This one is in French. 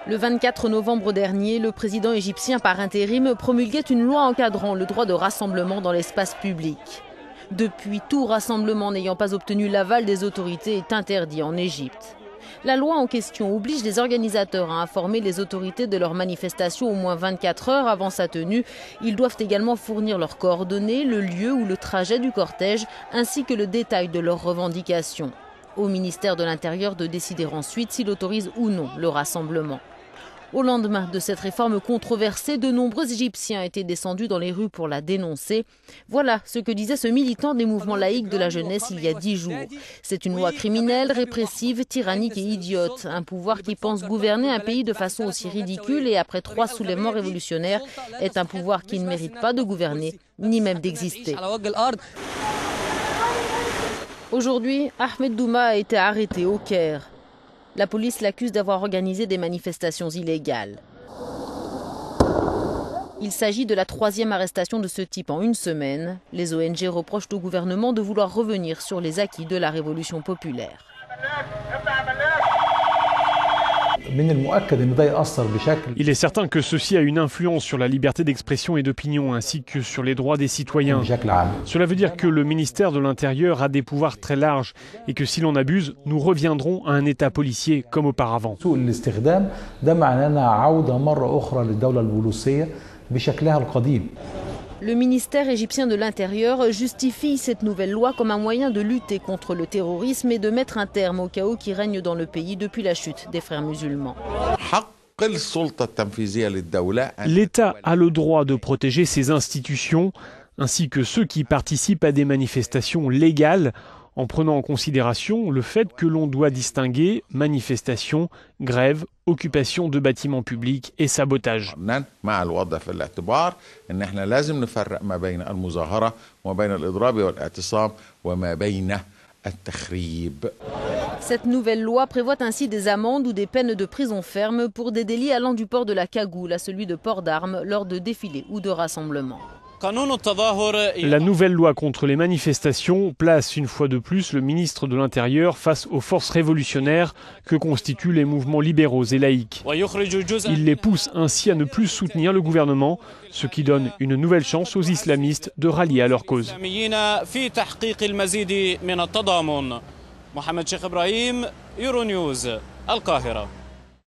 Le 24 novembre dernier, le président égyptien par intérim promulguait une loi encadrant le droit de rassemblement dans l'espace public. Depuis, tout rassemblement n'ayant pas obtenu l'aval des autorités est interdit en Égypte. La loi en question oblige les organisateurs à informer les autorités de leur manifestation au moins 24 heures avant sa tenue. Ils doivent également fournir leurs coordonnées, le lieu ou le trajet du cortège, ainsi que le détail de leurs revendications. Au ministère de l'Intérieur de décider ensuite s'il autorise ou non le rassemblement. Au lendemain de cette réforme controversée, de nombreux Égyptiens étaient descendus dans les rues pour la dénoncer. Voilà ce que disait ce militant des mouvements laïques de la jeunesse il y a 10 jours. C'est une loi criminelle, répressive, tyrannique et idiote. Un pouvoir qui pense gouverner un pays de façon aussi ridicule et après 3 soulèvements révolutionnaires est un pouvoir qui ne mérite pas de gouverner, ni même d'exister. Aujourd'hui, Ahmed Douma a été arrêté au Caire. La police l'accuse d'avoir organisé des manifestations illégales. Il s'agit de la 3e arrestation de ce type en une semaine. Les ONG reprochent au gouvernement de vouloir revenir sur les acquis de la révolution populaire. Il est certain que ceci a une influence sur la liberté d'expression et d'opinion ainsi que sur les droits des citoyens. Cela veut dire que le ministère de l'Intérieur a des pouvoirs très larges et que si l'on abuse, nous reviendrons à un État policier comme auparavant. Le ministère égyptien de l'Intérieur justifie cette nouvelle loi comme un moyen de lutter contre le terrorisme et de mettre un terme au chaos qui règne dans le pays depuis la chute des frères musulmans. L'État a le droit de protéger ses institutions ainsi que ceux qui participent à des manifestations légales en prenant en considération le fait que l'on doit distinguer manifestation, grève, occupation de bâtiments publics et sabotage. Cette nouvelle loi prévoit ainsi des amendes ou des peines de prison ferme pour des délits allant du port de la cagoule à celui de port d'armes lors de défilés ou de rassemblements. La nouvelle loi contre les manifestations place une fois de plus le ministre de l'Intérieur face aux forces révolutionnaires que constituent les mouvements libéraux et laïcs. Il les pousse ainsi à ne plus soutenir le gouvernement, ce qui donne une nouvelle chance aux islamistes de rallier à leur cause. Mohamed Cheikh Ibrahim, Euronews, Al Qahira.